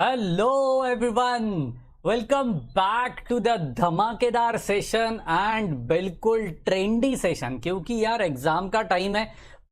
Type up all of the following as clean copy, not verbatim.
Hello everyone, welcome back to the धमाकेदार session and बिल्कुल trendy session. क्योंकि यार एग्जाम का टाइम है।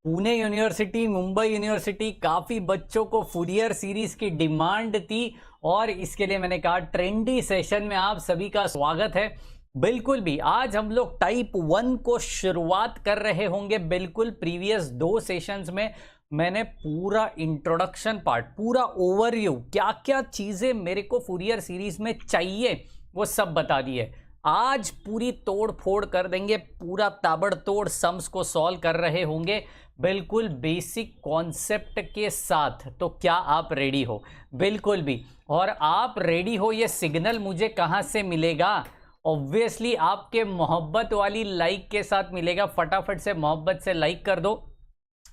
पुणे यूनिवर्सिटी, मुंबई यूनिवर्सिटी, काफ़ी बच्चों को फूरियर सीरीज की डिमांड थी और इसके लिए मैंने कहा ट्रेंडी सेशन में आप सभी का स्वागत है। बिल्कुल भी आज हम लोग टाइप 1 को शुरुआत कर रहे होंगे। बिल्कुल प्रीवियस 2 सेशंस में मैंने पूरा इंट्रोडक्शन पार्ट, पूरा ओवरव्यू, क्या क्या चीज़ें मेरे को फूरियर सीरीज में चाहिए वो सब बता दिए। आज पूरी तोड़ फोड़ कर देंगे, पूरा ताबड़तोड़ सम्स को सॉल्व कर रहे होंगे बिल्कुल बेसिक कॉन्सेप्ट के साथ। तो क्या आप रेडी हो? बिल्कुल भी। और आप रेडी हो ये सिग्नल मुझे कहाँ से मिलेगा? ऑब्वियसली आपके मोहब्बत वाली लाइक के साथ मिलेगा। फटाफट से मोहब्बत से लाइक कर दो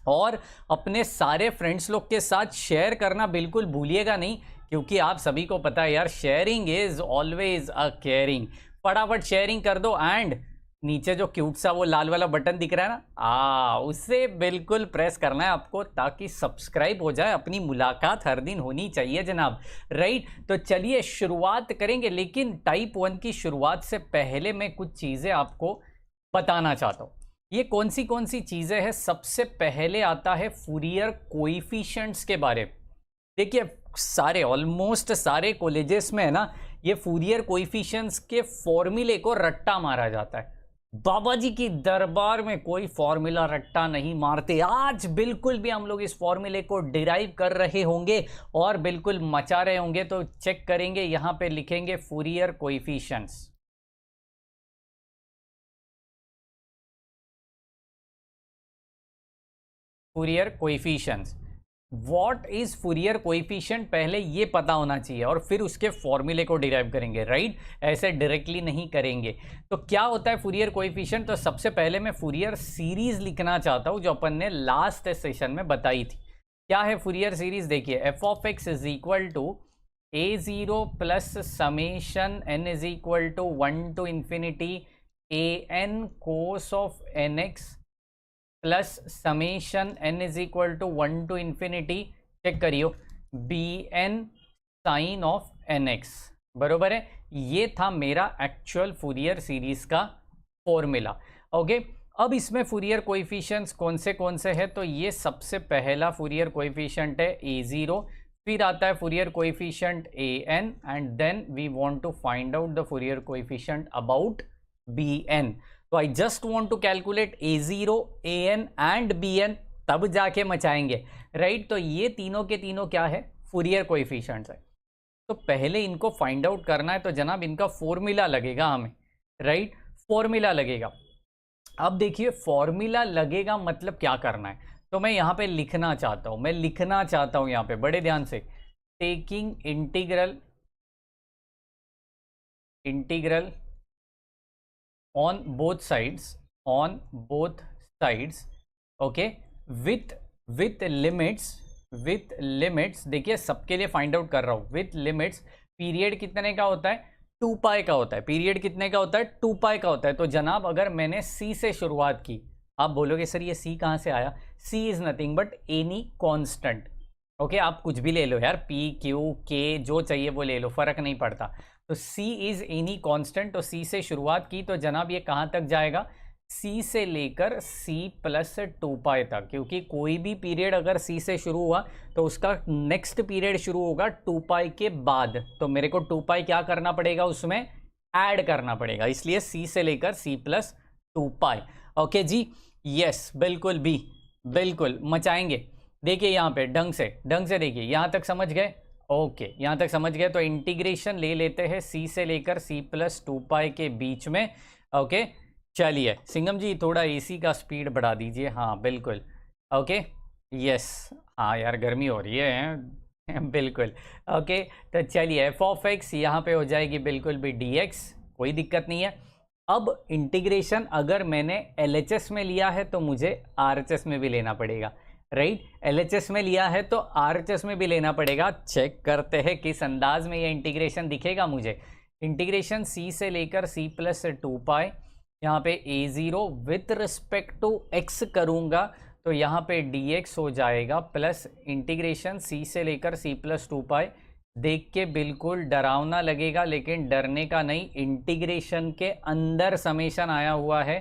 और अपने सारे फ्रेंड्स लोग के साथ शेयर करना बिल्कुल भूलिएगा नहीं, क्योंकि आप सभी को पता है यार, sharing is always a caring. फटाफट शेयरिंग कर दो एंड नीचे जो क्यूट सा वो लाल वाला बटन दिख रहा है ना, उसे बिल्कुल प्रेस करना है आपको, ताकि सब्सक्राइब हो जाए। अपनी मुलाकात हर दिन होनी चाहिए जनाब, राइट? तो चलिए शुरुआत करेंगे, लेकिन टाइप 1 की शुरुआत से पहले मैं कुछ चीज़ें आपको बताना चाहता हूँ। ये कौन सी चीज़ें हैं? सबसे पहले आता है फूरियर कोएफिशिएंट्स के बारे में। देखिए सारे, ऑलमोस्ट सारे कॉलेजेस में है ना, ये फूरियर कोएफिशिएंट्स के फॉर्मूले को रट्टा मारा जाता है। बाबा जी की दरबार में कोई फॉर्मूला रट्टा नहीं मारते। आज बिल्कुल भी हम लोग इस फॉर्मूले को डिराइव कर रहे होंगे और बिल्कुल मचा रहे होंगे। तो चेक करेंगे, यहाँ पे लिखेंगे Fourier coefficients. Fourier coefficients, what is Fourier coefficient, पहले ये पता होना चाहिए और फिर उसके फॉर्मूले को डिराइव करेंगे, राइट? ऐसे डायरेक्टली नहीं करेंगे। तो क्या होता है फूरियर कोएफिशिएंट? तो सबसे पहले मैं फूरियर सीरीज लिखना चाहता हूं, जो अपन ने लास्ट सेशन में बताई थी। क्या है फूरियर सीरीज? देखिए F of X is equal to a0 plus summation n is equal to 1 to infinity an cos of nx plus summation n is equal to 1 to infinity, check करियो, bn sine of nx, बरोबर है। ये था मेरा actual Fourier series का formula. Okay, अब इसमें Fourier coefficients कौन से हैं? तो ये सबसे पहला फूरियर कोएफिशिएंट है a0, फिर आता है Fourier coefficient an and then we want to find out the Fourier coefficient about bn। तो I just want to calculate a0, an and bn, तब जाके मचाएंगे, राइट? तो ये तीनों के तीनों क्या है? फूरियर कोएफिशिएंट्स है। तो पहले इनको फाइंड आउट करना है, तो जनाब इनका फॉर्मूला लगेगा हमें, राइट? फॉर्मूला लगेगा। अब देखिए फॉर्मूला लगेगा मतलब क्या करना है, तो मैं यहाँ पे लिखना चाहता हूँ, यहाँ पे बड़े ध्यान से, taking integral on both sides, okay, with limits, देखिए सबके लिए फाइंड आउट कर रहा हूं, विथ लिमिट्स। पीरियड कितने का होता है? 2 पाई का होता है। पीरियड कितने का होता है? 2 पाई का होता है। तो जनाब अगर मैंने सी से शुरुआत की, आप बोलोगे सर ये सी कहाँ से आया? C is nothing but any constant. Okay, आप कुछ भी ले लो यार, पी क्यू के जो चाहिए वो ले लो, फर्क नहीं पड़ता। तो C इज एनी कांस्टेंट, तो C से शुरुआत की तो जनाब ये कहाँ तक जाएगा? C से लेकर C प्लस 2 पाई तक, क्योंकि कोई भी पीरियड अगर C से शुरू हुआ तो उसका नेक्स्ट पीरियड शुरू होगा 2 पाई के बाद। तो मेरे को 2 पाई क्या करना पड़ेगा? उसमें ऐड करना पड़ेगा, इसलिए C से लेकर C प्लस 2 पाई। ओके जी, यस, बिल्कुल भी, बिल्कुल मचाएंगे। देखिए यहाँ पे ढंग से देखिए, यहाँ तक समझ गए? ओके, यहाँ तक समझ गए। तो इंटीग्रेशन ले लेते हैं C से लेकर C प्लस 2 पाई के बीच में। ओके, चलिए सिंगम जी थोड़ा AC का स्पीड बढ़ा दीजिए। हाँ बिल्कुल, ओके, यस, हाँ यार गर्मी हो रही है बिल्कुल। ओके, तो चलिए एफ ऑफ एक्स यहाँ पे हो जाएगी बिल्कुल भी dx, कोई दिक्कत नहीं है। अब इंटीग्रेशन अगर मैंने LHS में लिया है तो मुझे RHS में भी लेना पड़ेगा, राइट? LHS में लिया है तो RHS में भी लेना पड़ेगा। चेक करते हैं किस अंदाज में ये इंटीग्रेशन दिखेगा मुझे। इंटीग्रेशन C से लेकर C प्लस 2 पाई, यहाँ पे a0 with respect to x करूँगा तो यहाँ पे dx हो जाएगा प्लस इंटीग्रेशन C से लेकर C प्लस 2 पाई देख के बिल्कुल डरावना लगेगा, लेकिन डरने का नहीं, इंटीग्रेशन के अंदर समेशन आया हुआ है,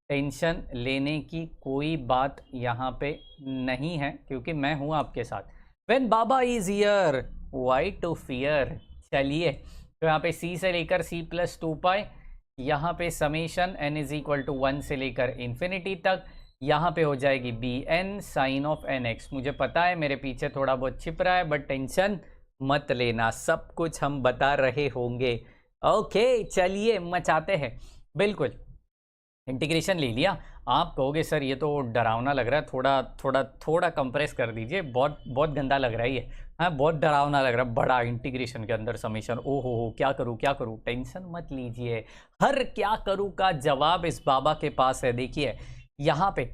टेंशन लेने की कोई बात यहाँ पे नहीं है, क्योंकि मैं हूँ आपके साथ। When Baba is here why to fear. चलिए, तो यहाँ पे c से लेकर c प्लस 2 पाई, यहाँ पे summation n is equal to 1 से लेकर इन्फिनिटी तक, यहाँ पे हो जाएगी bn साइन ऑफ nx। मुझे पता है मेरे पीछे थोड़ा बहुत छिप रहा है, बट टेंशन मत लेना, सब कुछ हम बता रहे होंगे। ओके, चलिए मचाते हैं। बिल्कुल, इंटीग्रेशन ले लिया। आप कहोगे सर ये तो डरावना लग रहा है, थोड़ा थोड़ा थोड़ा कंप्रेस कर दीजिए, बहुत बहुत गंदा लग रहा है ये, हाँ बहुत डरावना लग रहा है, बड़ा इंटीग्रेशन के अंदर समीशन, ओहो हो क्या करूँ क्या करूँ। टेंशन मत लीजिए, हर क्या करूँ का जवाब इस बाबा के पास है। देखिए यहाँ पे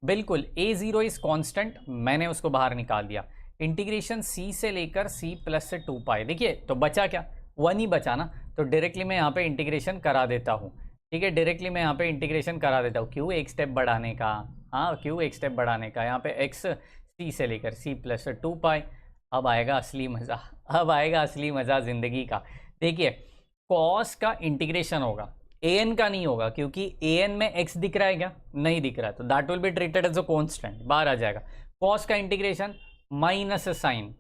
बिल्कुल a0 इज कांस्टेंट, मैंने उसको बाहर निकाल दिया। इंटीग्रेशन c से लेकर c प्लस से 2 पाई, देखिए तो बचा क्या, 1 ही बचा ना, तो डायरेक्टली मैं यहाँ पे इंटीग्रेशन करा देता हूँ। ठीक है, डायरेक्टली मैं यहाँ पे इंटीग्रेशन करा देता हूँ। क्यों एक स्टेप बढ़ाने का, हाँ क्यों एक स्टेप बढ़ाने का। यहाँ पे x c से लेकर c प्लस 2 पाई। अब आएगा असली मज़ा, अब आएगा असली मज़ा ज़िंदगी का। देखिए कॉस का इंटीग्रेशन होगा, an का नहीं होगा, क्योंकि an में x दिख रहा है क्या, नहीं दिख रहा है, तो that will be treated as a constant, बाहर आ जाएगा। कॉस का इंटीग्रेशन माइनस साइन,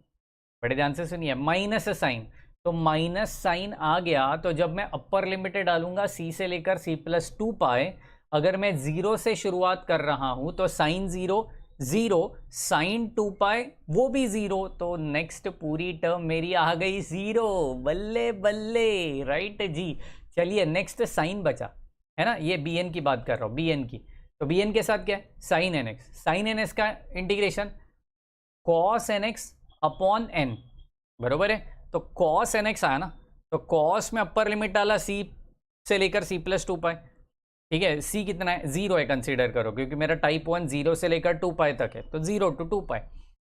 बड़े ध्यान से सुनिए, माइनस साइन, तो माइनस साइन आ गया, तो जब मैं अपर लिमिट डालूंगा c से लेकर c प्लस 2 पाए, अगर मैं 0 से शुरुआत कर रहा हूं तो साइन 0 0, साइन 2 पाए वो भी 0, तो नेक्स्ट पूरी टर्म मेरी आ गई 0। बल्ले बल्ले, राइट जी। चलिए नेक्स्ट साइन बचा है ना, ये bn की बात कर रहा हूँ, bn की, तो bn के साथ क्या है, साइन nx, साइन nx का integration cos nx upon n, बरोबर है। तो कॉस nx आया ना, तो कॉस में अपर लिमिट डाला c से लेकर c प्लस 2 पाई, ठीक है, c कितना है, 0 है, कंसीडर करो, क्योंकि मेरा टाइप 1 0 से लेकर 2 पाई तक है, तो 0 to 2 पाई,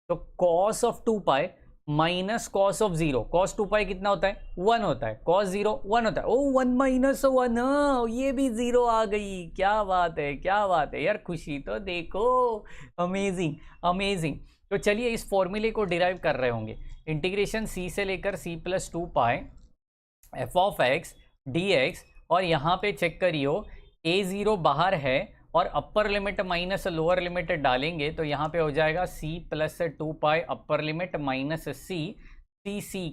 तो cos of 2 pi minus cos of 0, cos 2 पाई कितना होता है, 1 होता है, कॉस 0 1 होता है, ओ 1 माइनस 1, ये भी 0 आ गई, क्या बात है क्या बात है यार, खुशी तो देखो, अमेजिंग अमेजिंग। तो चलिए इस फॉर्मूले को डिराइव कर रहे होंगे, इंटीग्रेशन c से लेकर c plus 2 pi F of X D X, और यहाँ पे चेक करियो a0 बाहर है और upper limit minus lower limit डालेंगे, तो यहाँ पे हो जाएगा c plus 2 pi upper limit minus c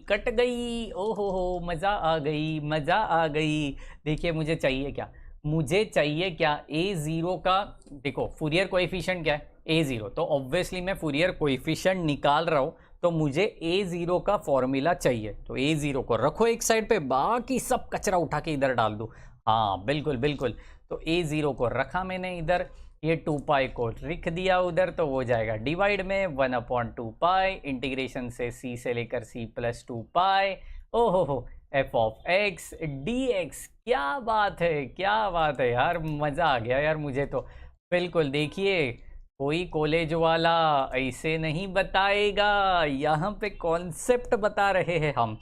cut गई, ओहो हो मज़ा आ गई मज़ा आ गई। देखिए मुझे चाहिए क्या, मुझे चाहिए क्या, a0 का देखो फूरियर कोएफिशिएंट क्या है, a0, तो ऑब्वियसली मैं फूरियर कोएफिशिएंट निकाल रहा हूँ, तो मुझे a0 का फॉर्मूला चाहिए, तो a0 को रखो एक साइड पे, बाकी सब कचरा उठा के इधर डाल दो। हाँ बिल्कुल बिल्कुल, तो a0 को रखा मैंने इधर, ये 2 पाई को लिख दिया उधर, तो वो जाएगा डिवाइड में 1/2 पाई इंटीग्रेशन से c से लेकर c प्लस 2 पाई, ओहो हो F of X D x. क्या बात है क्या बात है यार, मज़ा आ गया यार मुझे तो। बिल्कुल देखिए, कोई कॉलेज वाला ऐसे नहीं बताएगा, यहाँ पे कॉन्सेप्ट बता रहे हैं हम।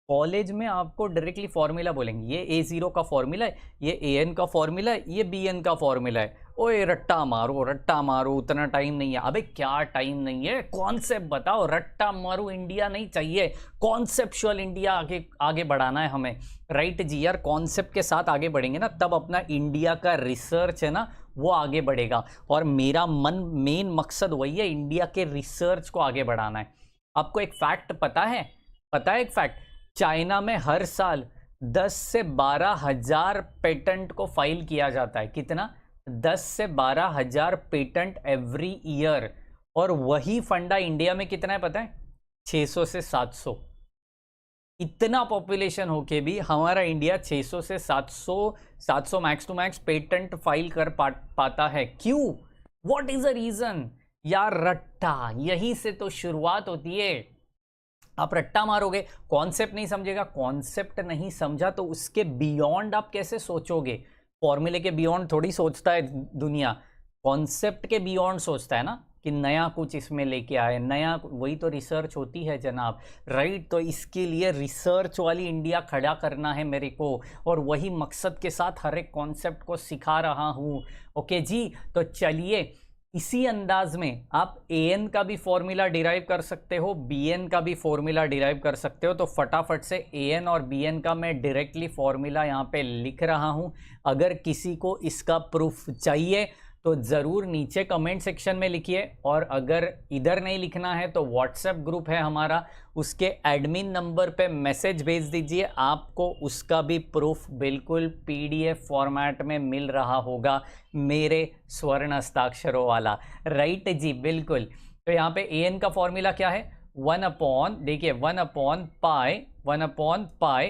कॉलेज में आपको डायरेक्टली फॉर्मूला बोलेंगे, ये a0 का फॉर्मूला है, ये an का फॉर्मूला है, ये bn का फॉर्मूला है। ओए रट्टा मारो, उतना टाइम नहीं है। अबे क्या टाइम नहीं है, कॉन्सेप्ट बताओ, रट्टा मारो इंडिया नहीं चाहिए, कॉन्सेप्चुअल इंडिया आगे बढ़ाना है हमें, राइट जी यार। कॉन्सेप्ट के साथ आगे बढ़ेंगे ना, तब अपना इंडिया का रिसर्च है ना वो आगे बढ़ेगा, और मेरा मेन मकसद वही है, इंडिया के रिसर्च को आगे बढ़ाना है। आपको एक फैक्ट पता है एक फैक्ट, चाइना में हर साल 10 से 12 हजार पेटेंट को फाइल किया जाता है। कितना, 10 से 12 हजार पेटेंट एवरी ईयर, और वही फंडा इंडिया में कितना है पता है, 600 से 700। इतना पॉपुलेशन होके भी हमारा इंडिया 600 से 700 max to max patent file कर पाता है। क्यों, व्हाट इज द रीजन यार, रट्टा, यहीं से तो शुरुआत होती है। आप रट्टा मारोगे, कॉन्सेप्ट नहीं समझेगा, कॉन्सेप्ट नहीं समझा तो उसके बियॉन्ड आप कैसे सोचोगे। फॉर्मूले के बियॉन्ड थोड़ी सोचता है दुनिया, कॉन्सेप्ट के बियॉन्ड सोचता है ना, कि नया कुछ इसमें लेके आए, नया, वही तो रिसर्च होती है जनाब, राइट। तो इसके लिए रिसर्च वाली इंडिया खड़ा करना है मेरे को, और वही मकसद के साथ हर एक कॉन्सेप्ट को सिखा रहा हूँ। ओके जी, तो चलिए इसी अंदाज में आप an का भी फॉर्मूला डिराइव कर सकते हो, bn का भी फॉर्मूला डिराइव कर सकते हो। तो फटाफट से an और bn का मैं डायरेक्टली फॉर्मूला यहाँ पे लिख रहा हूँ। अगर किसी को इसका प्रूफ चाहिए तो ज़रूर नीचे कमेंट सेक्शन में लिखिए, और अगर इधर नहीं लिखना है तो व्हाट्सएप ग्रुप है हमारा, उसके एडमिन नंबर पे मैसेज भेज दीजिए, आपको उसका भी प्रूफ बिल्कुल पीडीएफ फॉर्मेट में मिल रहा होगा, मेरे स्वर्ण हस्ताक्षरों वाला। राइट जी, बिल्कुल। तो यहाँ पे an का फॉर्मूला क्या है, 1/, देखिए 1/पाई,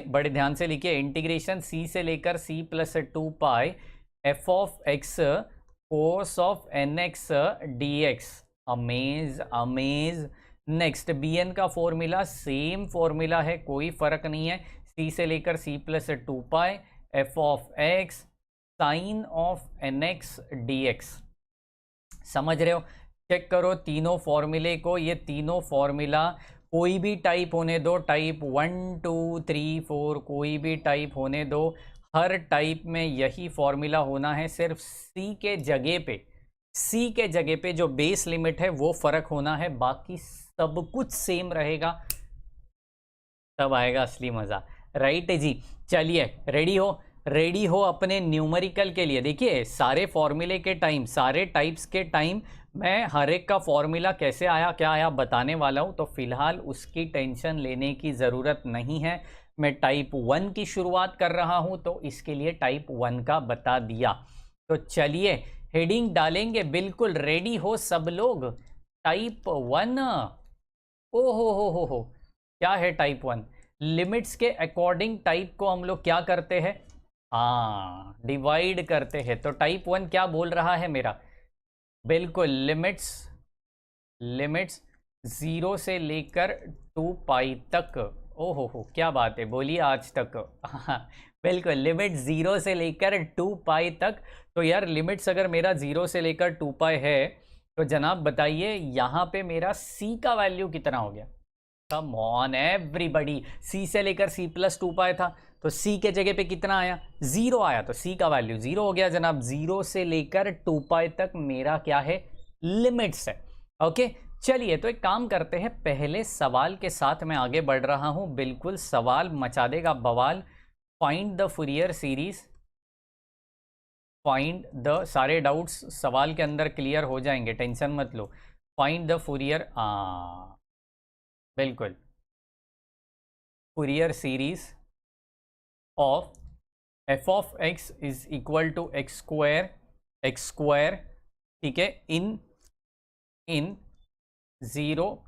बड़े ध्यान से लिखिए, इंटीग्रेशन c से लेकर c + 2 pi f of x cos of nx dx। Amaze. Next bn का फॉर्मूला सेम फॉर्मूला है, कोई फर्क नहीं है, c से लेकर c + 2 pi f of x sine of nx dx। समझ रहे हो? चेक करो तीनों फॉर्मूले को, ये तीनों फॉर्मूला कोई भी टाइप होने दो, टाइप 1 2 3 4 कोई भी टाइप होने दो, हर टाइप में यही फॉर्मूला होना है। सिर्फ सी के जगह पे जो बेस लिमिट है वो फर्क होना है, बाकी सब कुछ सेम रहेगा, तब आएगा असली मजा। राइट जी, चलिए रेडी हो अपने न्यूमेरिकल के लिए। देखिए सारे फॉर्मूले के टाइम, सारे टाइप्स के टाइम मैं हर एक का फॉर्मूला कैसे आया क्या आया बताने वाला हूँ, तो फिलहाल उसकी टेंशन लेने की ज़रूरत नहीं है। मैं टाइप 1 की शुरुआत कर रहा हूँ, तो इसके लिए टाइप 1 का बता दिया। तो चलिए हेडिंग डालेंगे, बिल्कुल रेडी हो सब लोग। टाइप 1, ओ हो, क्या है टाइप 1? लिमिट्स के अकॉर्डिंग टाइप को हम लोग क्या करते हैं, हाँ डिवाइड करते हैं। तो टाइप 1 क्या बोल रहा है मेरा, बिल्कुल लिमिट्स 0 से लेकर 2 पाई तक। ओहो हो, क्या बात है, बोलिए आज तक। हाँ बिल्कुल, लिमिट 0 से लेकर 2 पाई तक। तो यार लिमिट्स अगर मेरा 0 से लेकर 2 पाई है, तो जनाब बताइए यहाँ पे मेरा c का वैल्यू कितना हो गया? कम ऑन एवरीबॉडी, c से लेकर c + 2 पाई था, तो c के जगह पे कितना आया, 0 आया, तो c का वैल्यू 0 हो गया जनाब। 0 से लेकर 2 पाई तक मेरा क्या है, लिमिट्स है। ओके चलिए, तो एक काम करते हैं, पहले सवाल के साथ मैं आगे बढ़ रहा हूं, बिल्कुल सवाल मचा देगा बवाल। Find the Fourier series, find the, सारे डाउट्स सवाल के अंदर क्लियर हो जाएंगे, टेंशन मत लो। फाइंड द फूरियर, बिल्कुल Fourier series of f of x is equal to X square, ठीक है, इन 0,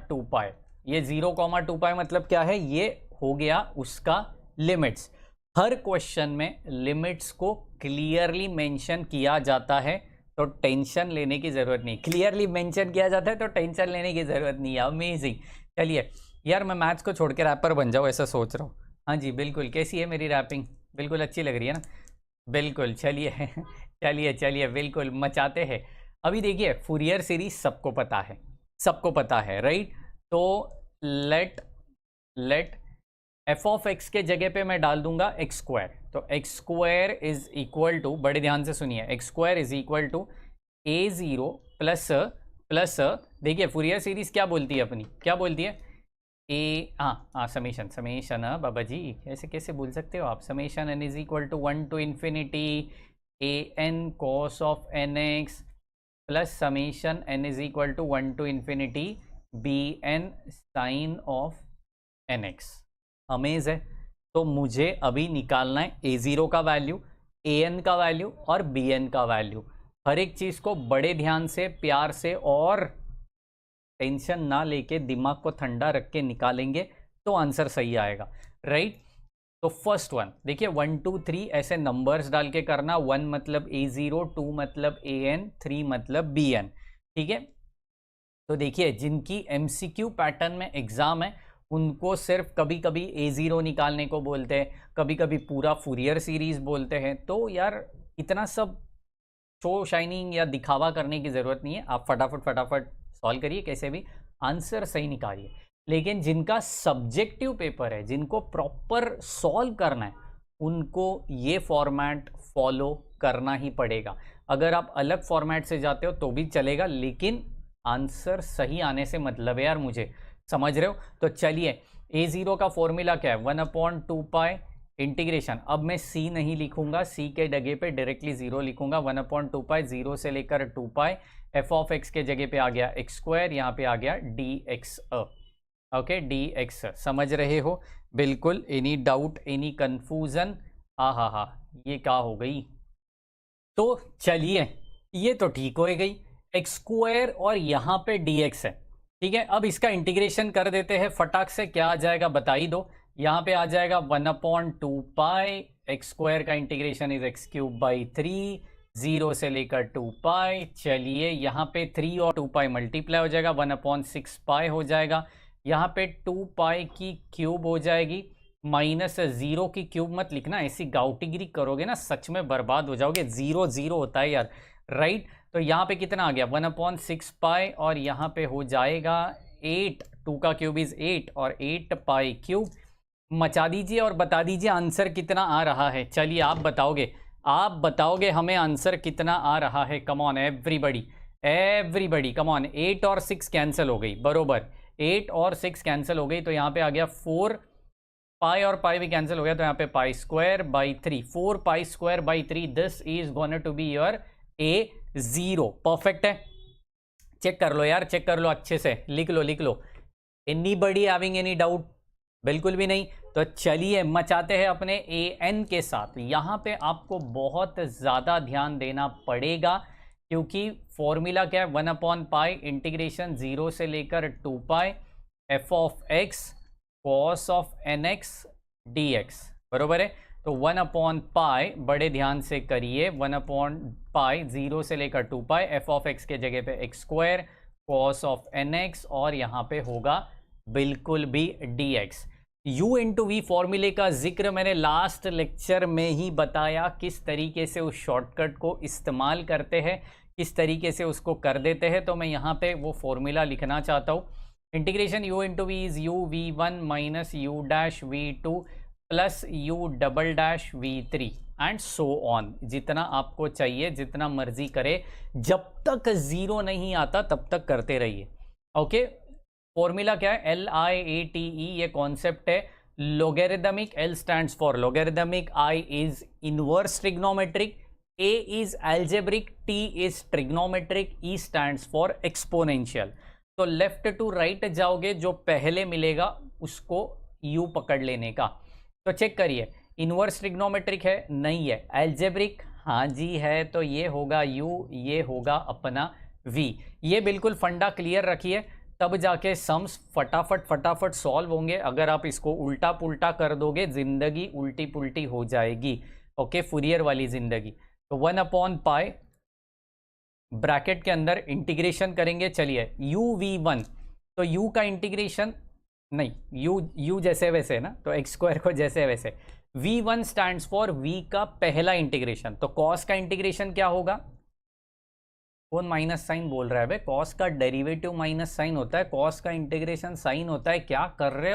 2 पाई। ये 0, 2 पाई मतलब क्या है, ये हो गया उसका लिमिट्स। हर क्वेश्चन में लिमिट्स को क्लियरली मेंशन किया जाता है, तो टेंशन लेने की ज़रूरत नहीं। क्लियरली मेंशन किया जाता है तो टेंशन लेने की ज़रूरत नहीं है। अमेजिंग। चलिए यार, मैं मैथ्स को छोड़ के रैपर बन जाऊँ ऐसा सोच रहा हूँ। हाँ जी बिल्कुल, कैसी है मेरी रैपिंग, बिल्कुल अच्छी लग रही है ना, बिल्कुल। चलिए चलिए बिल्कुल मचाते हैं। अभी देखिए फूरियर सीरीज सबको पता है राइट। तो लेट f ऑफ x के जगह पे मैं डाल दूंगा x स्क्वायर। तो x square is equal to, बड़े ध्यान से सुनिए, x square is equal to a0 plus देखिए फूरियर सीरीज क्या बोलती है अपनी, क्या बोलती है, समेशन बाबा जी, कैसे बोल सकते हो आप, summation n is equal to 1 to infinity an cos of nx plus summation n is equal to 1 to infinity bn sin of nx। Amaze है। तो मुझे अभी निकालना है a0 का वैल्यू, an का वैल्यू और bn का वैल्यू। हर एक चीज़ को बड़े ध्यान से, प्यार से और टेंशन ना लेके, दिमाग को ठंडा रख के निकालेंगे तो आंसर सही आएगा राइट। तो फर्स्ट वन देखिए, 1 2 3 ऐसे नंबर्स डाल के करना। 1 मतलब a0, 2 मतलब an, 3 मतलब bn, ठीक है। तो देखिए जिनकी MCQ पैटर्न में एग्जाम है उनको सिर्फ कभी कभी a0 निकालने को बोलते हैं, कभी कभी पूरा फूरियर सीरीज बोलते हैं। तो यार इतना सब शो शाइनिंग या दिखावा करने की ज़रूरत नहीं है, आप फटाफट सॉल्व करिए, कैसे भी आंसर सही निकालिए। लेकिन जिनका सब्जेक्टिव पेपर है, जिनको प्रॉपर सॉल्व करना है, उनको ये फॉर्मेट फॉलो करना ही पड़ेगा। अगर आप अलग फॉर्मेट से जाते हो तो भी चलेगा, लेकिन आंसर सही आने से मतलब है यार मुझे, समझ रहे हो। तो चलिए, a0 का फॉर्मूला क्या है, 1/2 इंटीग्रेशन। अब मैं c नहीं लिखूंगा, c के जगह पे डायरेक्टली 0 लिखूंगा। 1/2 0 से लेकर 2 एफ ऑफ एक्स के जगह पे आ गया एक्स स्क्वायर, यहाँ पे आ गया dx। ओके, dx समझ रहे हो बिल्कुल। Any doubt, any confusion? हा, ये क्या हो गई। तो चलिए, ये तो ठीक हो गई, एक्स स्क्वायर और यहाँ पे dx है, ठीक है। अब इसका इंटीग्रेशन कर देते हैं फटाक से, क्या आ जाएगा बता ही दो। यहाँ पे आ जाएगा 1/2 एक्स स्क्वायर का इंटीग्रेशन इज x³ 0 से लेकर 2 चलिए, यहाँ पे 3 और 2 मल्टीप्लाई हो जाएगा, 1/6 हो जाएगा। यहाँ पे 2 की क्यूब हो जाएगी, -0 की क्यूब मत लिखना, ऐसी गाउटीगिरी करोगे ना सच में बर्बाद हो जाओगे। 0 0 होता है यार, राइट। तो यहाँ पे कितना आ गया 1/6 और यहाँ पे हो जाएगा 8, 2 का क्यूब इज 8 और 8 क्यूब। मचा दीजिए और बता दीजिए आंसर कितना आ रहा है। चलिए आप बताओगे हमें आंसर कितना आ रहा है। Come on everybody come on. 8 और 6 कैंसिल हो गई, बरोबर 8 और 6 कैंसिल हो गई, तो यहाँ पे आ गया 4 और पाई भी कैंसिल हो गया, तो यहाँ पे π²/3, 4π²/3, this is gonna to be your a0। Perfect है, चेक कर लो यार, चेक कर लो अच्छे से, लिख लो। Anybody having any doubt? बिल्कुल भी नहीं। तो चलिए मचाते हैं अपने an के साथ। यहाँ पे आपको बहुत ज़्यादा ध्यान देना पड़ेगा, क्योंकि फॉर्मूला क्या है, 1/π इंटीग्रेशन 0 से लेकर 2 F of x cos of nx dx, बरोबर है। तो 1/π बड़े ध्यान से करिए, 1/π 0 से लेकर 2 एफ ऑफ एक्स के जगह पे x² कॉस ऑफ nx और यहाँ पे होगा बिल्कुल भी dx। u इंटू वी फॉर्मूले का जिक्र मैंने लास्ट लेक्चर में ही बताया, किस तरीके से उस शॉर्टकट को इस्तेमाल करते हैं, किस तरीके से उसको कर देते हैं। तो मैं यहाँ पे वो फॉर्मूला लिखना चाहता हूँ। Integration u into V is uv1 minus u'(v2) plus u'(v3) and so on. जितना आपको चाहिए, जितना मर्जी करे, जब तक 0 नहीं आता तब तक करते रहिए। ओके, फॉर्मूला क्या है, LIATE, ये कॉन्सेप्ट है लोगेरिदमिक। L stands for लोगेरिदमिक, I is inverse trigonometric, A is algebraic, T is trigonometric, E stands for exponential. तो लेफ्ट टू राइट जाओगे, जो पहले मिलेगा उसको U पकड़ लेने का। तो चेक करिए, इनवर्स ट्रिग्नोमेट्रिक है, नहीं है। एल्जेब्रिक, हाँ जी है, तो ये होगा U, ये होगा अपना V। ये बिल्कुल फंडा क्लियर रखिए, तब जाके सम्स फटाफट सॉल्व होंगे। अगर आप इसको उल्टा पुल्टा कर दोगे, जिंदगी उल्टी पुल्टी हो जाएगी। ओके, फुरियर वाली जिंदगी। तो 1/π ब्रैकेट के अंदर इंटीग्रेशन करेंगे। चलिए uv1, तो u का इंटीग्रेशन नहीं, u जैसे वैसे ना, तो x² को जैसे वैसे। v1 स्टैंड्स फॉर v का पहला इंटीग्रेशन, तो cos का इंटीग्रेशन क्या होगा। कौन माइनस साइन बोल रहा है बे? कॉस का डेरिवेटिव माइनस साइन होता है, कॉस का इंटीग्रेशन साइन होता है। क्या कर रहे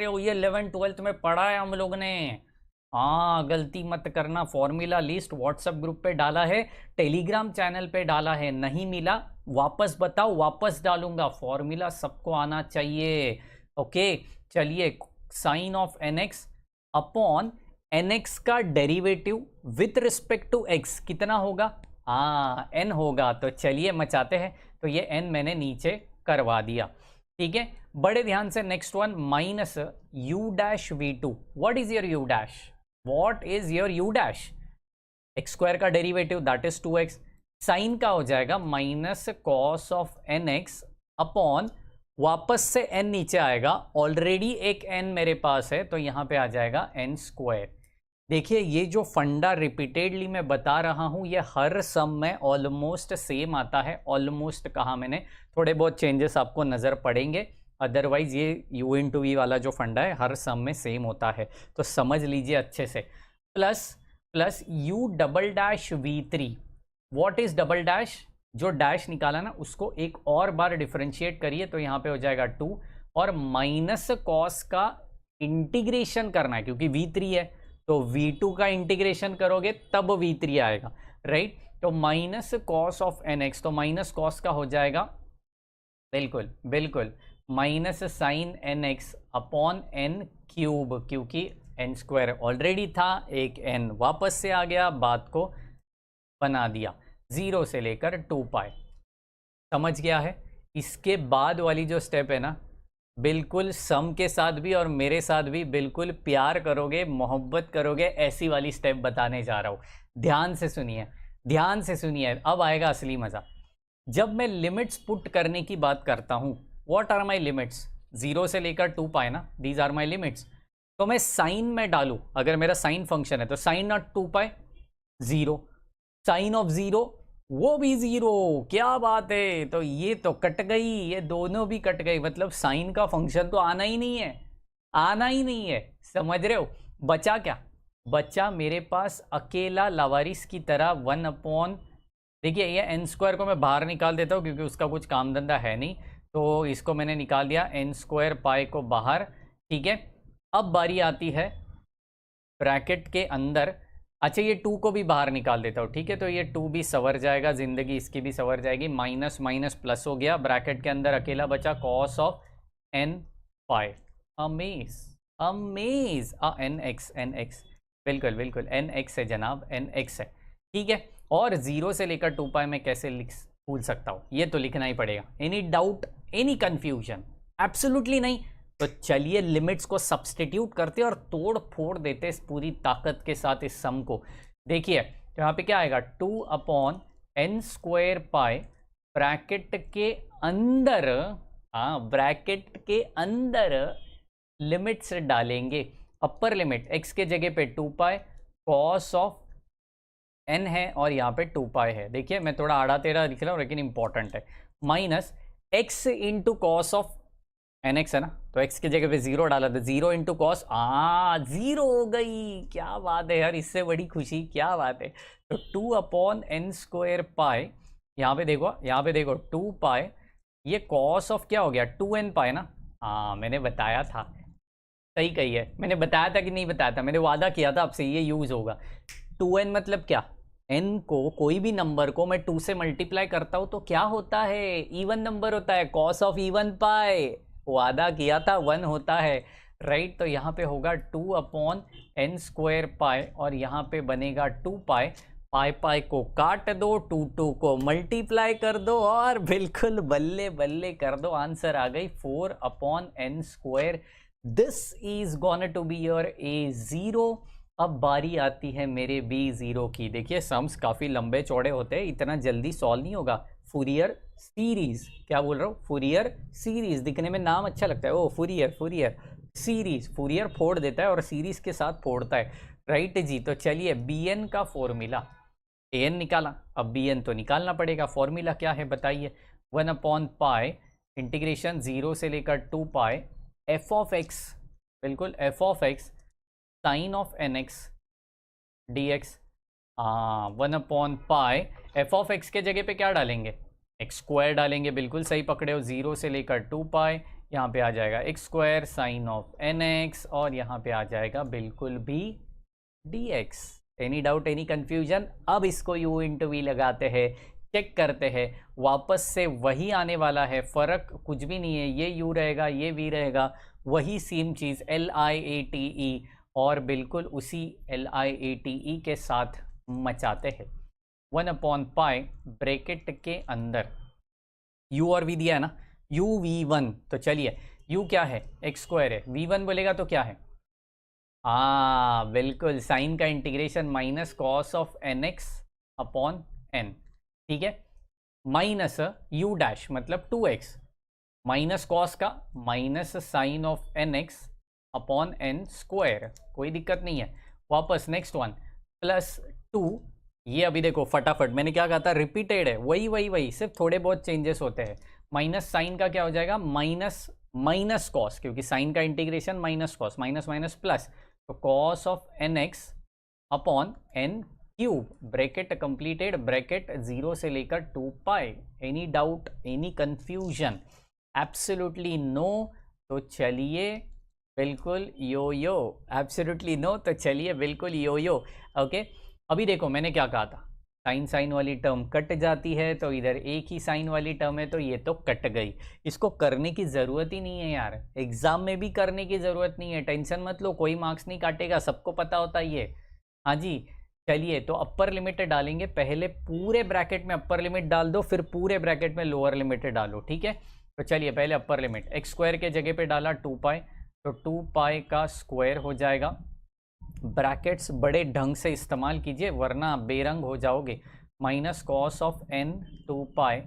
हो? ये 11th 12th में पढ़ा है हम लोग ने। हाँ, गलती मत करना। फॉर्मूला लिस्ट व्हाट्सएप ग्रुप पे डाला है, टेलीग्राम चैनल पे डाला है, नहीं मिला वापस बताओ, वापस डालूंगा। फॉर्मूला सबको आना चाहिए। ओके, चलिए, sine of nx upon nx का derivative with respect to x कितना होगा? n होगा। तो चलिए मचाते हैं। तो ये n मैंने नीचे करवा दिया, ठीक है। बड़े ध्यान से next one, minus u'(v2). What is your u'? x² का derivative that is 2x। Sign का हो जाएगा minus cos of nx upon, वापस से n नीचे आएगा, ऑलरेडी एक n मेरे पास है, तो यहाँ पे आ जाएगा n²। देखिए, ये जो फंडा रिपीटेडली मैं बता रहा हूँ, ये हर सम में ऑलमोस्ट सेम आता है। ऑलमोस्ट कहा मैंने, थोड़े बहुत चेंजेस आपको नज़र पड़ेंगे, अदरवाइज ये u/v वाला जो फंडा है हर सम में सेम होता है। तो समझ लीजिए अच्छे से। Plus u'(v3). What is double dash? जो डैश निकाला ना, उसको एक और बार डिफरेंशिएट करिए, तो यहाँ पे हो जाएगा 2, और माइनस कॉस का इंटीग्रेशन करना है, क्योंकि v3 है, तो v2 का इंटीग्रेशन करोगे तब v3 आएगा, राइट। तो माइनस कॉस ऑफ nx, तो माइनस कॉस का हो जाएगा, बिल्कुल बिल्कुल, minus sine nx upon n cube, क्योंकि n स्क्वायर ऑलरेडी था, एक n वापस से आ गया, बात को बना दिया, 0 से लेकर 2 पाई। समझ गया है। इसके बाद वाली जो स्टेप है ना, बिल्कुल सम के साथ भी और मेरे साथ भी बिल्कुल प्यार करोगे, मोहब्बत करोगे, ऐसी वाली स्टेप बताने जा रहा हूँ। ध्यान से सुनिए, ध्यान से सुनिए, अब आएगा असली मजा। जब मैं लिमिट्स पुट करने की बात करता हूँ, व्हाट आर माई लिमिट्स, 0 से लेकर 2 पाई ना, दीज आर माई लिमिट्स। तो मैं साइन में डालूँ, अगर मेरा साइन फंक्शन है तो sine of 2 pi 0, sine of 0 वो भी 0, क्या बात है। तो ये तो कट गई, ये दोनों भी कट गई, मतलब साइन का फंक्शन तो आना ही नहीं है, आना ही नहीं है, समझ रहे हो। बचा क्या, बचा मेरे पास अकेला लावारिस की तरह 1 अपॉन, देखिए ये एन स्क्वायर को मैं बाहर निकाल देता हूँ क्योंकि उसका कुछ काम धंधा है नहीं, तो इसको मैंने निकाल दिया, एन स्क्वायर पाई को बाहर, ठीक है। अब बारी आती है ब्रैकेट के अंदर, अच्छा ये 2 को भी बाहर निकाल देता हूँ, ठीक है। तो ये 2 भी संवर जाएगा, जिंदगी इसकी भी संवर जाएगी, माइनस माइनस प्लस हो गया, ब्रैकेट के अंदर अकेला बचा cos of N pi, amaze amaze, N X, बिल्कुल बिल्कुल एन एक्स है जनाब, एन एक्स है, ठीक है। और 0 से लेकर 2 पाई में कैसे भूल सकता हूँ, ये तो लिखना ही पड़ेगा। Any doubt, any confusion, absolutely नहीं। तो चलिए लिमिट्स को सब्सटीट्यूट करते और तोड़ फोड़ देते इस पूरी ताकत के साथ इस सम को। देखिए तो यहाँ पे क्या आएगा, 2 upon N square pi, bracket के अंदर, हाँ ब्रैकेट के अंदर लिमिट्स डालेंगे, अपर लिमिट x के जगह पे 2 पाई, कॉस ऑफ n है और यहाँ पे 2 पाई है। देखिए मैं थोड़ा आड़ा टेढ़ा लिख रहा हूँ लेकिन इंपॉर्टेंट है, minus x into cos of N X है ना, तो x की जगह पे 0 डाला था, 0 इंटू कॉस, 0 हो गई, क्या बात है यार, इससे बड़ी खुशी क्या बात है। तो 2 अपॉन एन स्क्वायर पाई, यहाँ पे देखो, यहाँ पे देखो 2 पाई, ये कॉस ऑफ क्या हो गया 2n पाई ना, हाँ मैंने बताया था, सही कही है, मैंने बताया था कि नहीं बताया था, मैंने वादा किया था आपसे ये यूज होगा। 2n मतलब क्या, n को, कोई भी नंबर को मैं 2 से मल्टीप्लाई करता हूँ तो क्या होता है, इवन नंबर होता है, कॉस ऑफ इवन पाई, वादा किया था 1 होता है, राइट। तो यहाँ पे होगा 2 अपॉन एन स्क्वायर पाई और यहाँ पे बनेगा 2 पाई, पाई पाई को काट दो, 2 को मल्टीप्लाई कर दो और बिल्कुल बल्ले बल्ले कर दो, आंसर आ गई 4 upon N square. This is gonna to be your A0। अब बारी आती है मेरे B0 की। देखिए सम्स काफ़ी लंबे चौड़े होते हैं, इतना जल्दी सॉल्व नहीं होगा। फूरियर सीरीज, क्या बोल रहा हूँ, फूरियर सीरीज, दिखने में नाम अच्छा लगता है, ओ फूरियर, फूरियर सीरीज, फूरियर फोड़ देता है और सीरीज के साथ फोड़ता है, राइट जी। तो चलिए bn का फॉर्मूला, an निकाला, अब bn तो निकालना पड़ेगा, फॉर्मूला क्या है बताइए, 1 अपॉन पाई इंटीग्रेशन 0 से लेकर 2 पाई f ऑफ x, बिल्कुल f of x sine of nx dx, 1 upon pi, F of X के जगह पे क्या डालेंगे, एक्स स्क्वायर डालेंगे, बिल्कुल सही पकड़े हो, 0 से लेकर 2 पाई, यहाँ पे आ जाएगा X square sine of N X और यहाँ पे आ जाएगा बिल्कुल भी dx। Any doubt, any confusion. अब इसको u इंटू वी लगाते हैं, चेक करते हैं, वापस से वही आने वाला है, फ़र्क कुछ भी नहीं है, ये u रहेगा, ये v रहेगा, वही सेम चीज़ LIATE, और बिल्कुल उसी LIATE के साथ मचाते हैं। 1 अपॉन पाई ब्रैकेट के अंदर u और v दिया है ना, uv1, तो चलिए u क्या है, एक्स स्क्वायर है, v1 बोलेगा तो क्या है, बिल्कुल साइन का integration minus cos of nx upon n, ठीक है, माइनस u डैश मतलब 2x, माइनस कॉस का minus sine of nx upon n square, कोई दिक्कत नहीं है। वापस नेक्स्ट वन प्लस 2, ये अभी देखो फटाफट मैंने क्या कहा था, रिपीटेड है, वही वही वही, सिर्फ थोड़े बहुत चेंजेस होते हैं। माइनस साइन का क्या हो जाएगा, माइनस माइनस कॉस, क्योंकि साइन का integration minus cos, minus minus plus, तो cos of nx upon n cube, bracket completed, bracket 0 से लेकर 2 pi. Any doubt, any confusion, absolutely no. तो चलिए बिल्कुल यो यो, एब्सोल्युटली नो। तो चलिए बिल्कुल यो यो। ओके, अभी देखो मैंने क्या कहा था, साइन साइन वाली टर्म कट जाती है, तो इधर एक ही साइन वाली टर्म है तो ये तो कट गई। इसको करने की ज़रूरत ही नहीं है यार, एग्जाम में भी करने की ज़रूरत नहीं है, टेंशन मत लो, कोई मार्क्स नहीं काटेगा, सबको पता होता है ये। हाँ जी, चलिए तो अपर लिमिट डालेंगे, पहले पूरे ब्रैकेट में अपर लिमिट डाल दो, फिर पूरे ब्रैकेट में लोअर लिमिट डालो, ठीक है। तो चलिए पहले अपर लिमिट, एक्स स्क्वायर के जगह पे डाला 2 पाई, तो 2 पाई का स्क्वायर हो जाएगा। ब्रैकेट्स बड़े ढंग से इस्तेमाल कीजिए वरना बेरंग हो जाओगे। Minus cos of n 2 pi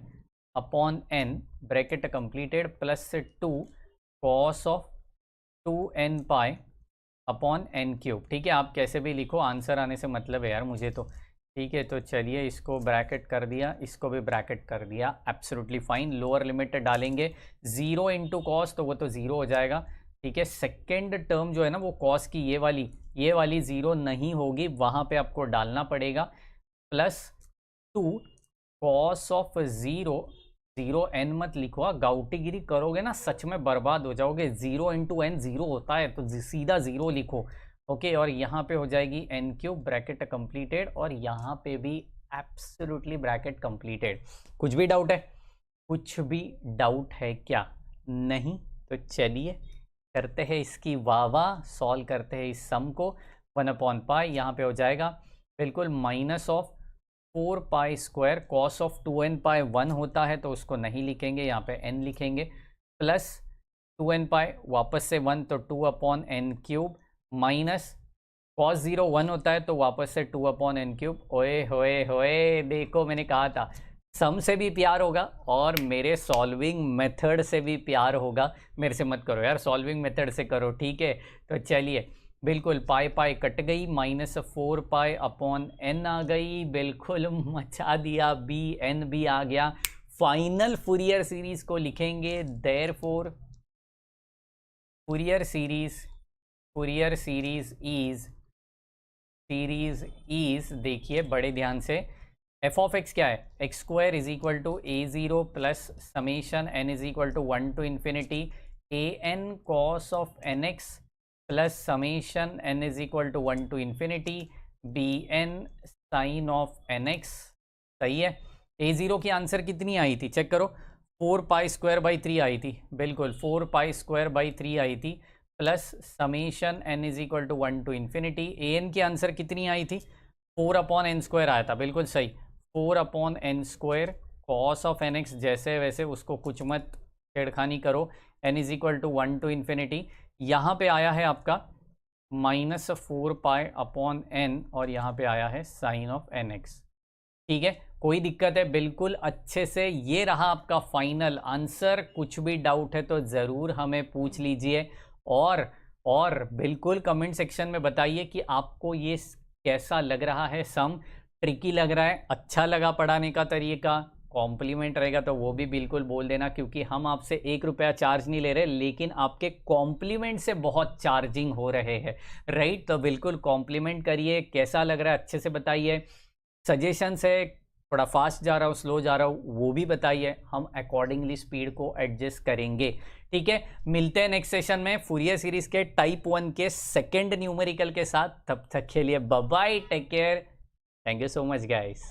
upon n, bracket completed, plus 2 cos of 2n pi upon n cube. ठीक है, आप कैसे भी लिखो, आंसर आने से मतलब है यार मुझे तो। ठीक है, तो चलिए इसको ब्रैकेट कर दिया, इसको भी ब्रैकेट कर दिया, एब्सोल्युटली फाइन। लोअर लिमिट डालेंगे 0 इंटू कॉस, तो वो तो 0 हो जाएगा। ठीक है, सेकेंड टर्म जो है ना वो कॉस की ये वाली 0 नहीं होगी, वहाँ पे आपको डालना पड़ेगा प्लस 2 कॉस ऑफ 0 n मत लिखो, गाउटीगिरी करोगे ना सच में बर्बाद हो जाओगे। 0 इंटू n 0 होता है तो सीधा 0 लिखो। ओके, और यहाँ पे हो जाएगी n क्यूब, ब्रैकेट कंप्लीटेड, और यहाँ पे भी एब्सोल्युटली ब्रैकेट कंप्लीटेड। कुछ भी डाउट है? कुछ भी डाउट है क्या? नहीं? तो चलिए करते हैं इसकी वाह, सॉल्व करते हैं इस सम को। 1/पाई यहाँ पे हो जाएगा बिल्कुल minus of 4 pi square, cos of 2n पाई 1 होता है तो उसको नहीं लिखेंगे, यहाँ पे n लिखेंगे, प्लस 2n पाई वापस से 1 तो 2/n क्यूब, माइनस कॉस 0 1 होता है तो वापस से 2/n क्यूब। ओए होए होए, देखो मैंने कहा था सम से भी प्यार होगा और मेरे सॉल्विंग मेथड से भी प्यार होगा। मेरे से मत करो यार, सॉल्विंग मेथड से करो, ठीक है। तो चलिए बिल्कुल पाई पाई कट गई, माइनस 4 पाई अपॉन n आ गई, बिल्कुल मचा दिया, n भी आ गया। फाइनल फूरियर सीरीज को लिखेंगे, देयरफॉर फूरियर सीरीज इज देखिए बड़े ध्यान से, एफ ऑफ एक्स क्या है, X square is equal to a0 plus summation n is equal to 1 to infinity an cos of nx plus summation n is equal to 1 to infinity bn sine of nx। सही है। a0 की answer कितनी आई थी check करो, 4 पाई² 3 आई थी, बिल्कुल 4 पाई² 3 आई थी, plus summation n is equal to 1 to infinity. an की आंसर कितनी आई थी, 4/n² आया था, बिल्कुल सही, 4/n²। कॉस ऑफ nx जैसे वैसे उसको कुछ मत छेड़खानी करो, n is equal to 1 to infinity. यहाँ पे आया है आपका माइनस 4 पाई/n और यहाँ पे आया है साइन ऑफ nx। ठीक है, कोई दिक्कत है? बिल्कुल अच्छे से। ये रहा आपका फाइनल आंसर। कुछ भी डाउट है तो ज़रूर हमें पूछ लीजिए, और बिल्कुल कमेंट सेक्शन में बताइए कि आपको ये कैसा लग रहा है सम, ट्रिकी लग रहा है, अच्छा लगा पढ़ाने का तरीका, कॉम्प्लीमेंट रहेगा तो वो भी बिल्कुल बोल देना, क्योंकि हम आपसे 1 रुपया चार्ज नहीं ले रहे, लेकिन आपके कॉम्प्लीमेंट से बहुत चार्जिंग हो रहे हैं, राइट। तो बिल्कुल कॉम्प्लीमेंट करिए, कैसा लग रहा है अच्छे से बताइए। सजेशन है थोड़ा फास्ट जा रहा हूँ, स्लो जा रहा हूँ, वो भी बताइए, हम अकॉर्डिंगली स्पीड को एडजस्ट करेंगे। ठीक है, मिलते हैं नेक्स्ट सेशन में फूरियर सीरीज के टाइप 1 के सेकंड न्यूमेरिकल के साथ। तब तक के लिए bye bye, take care, thank you so much guys.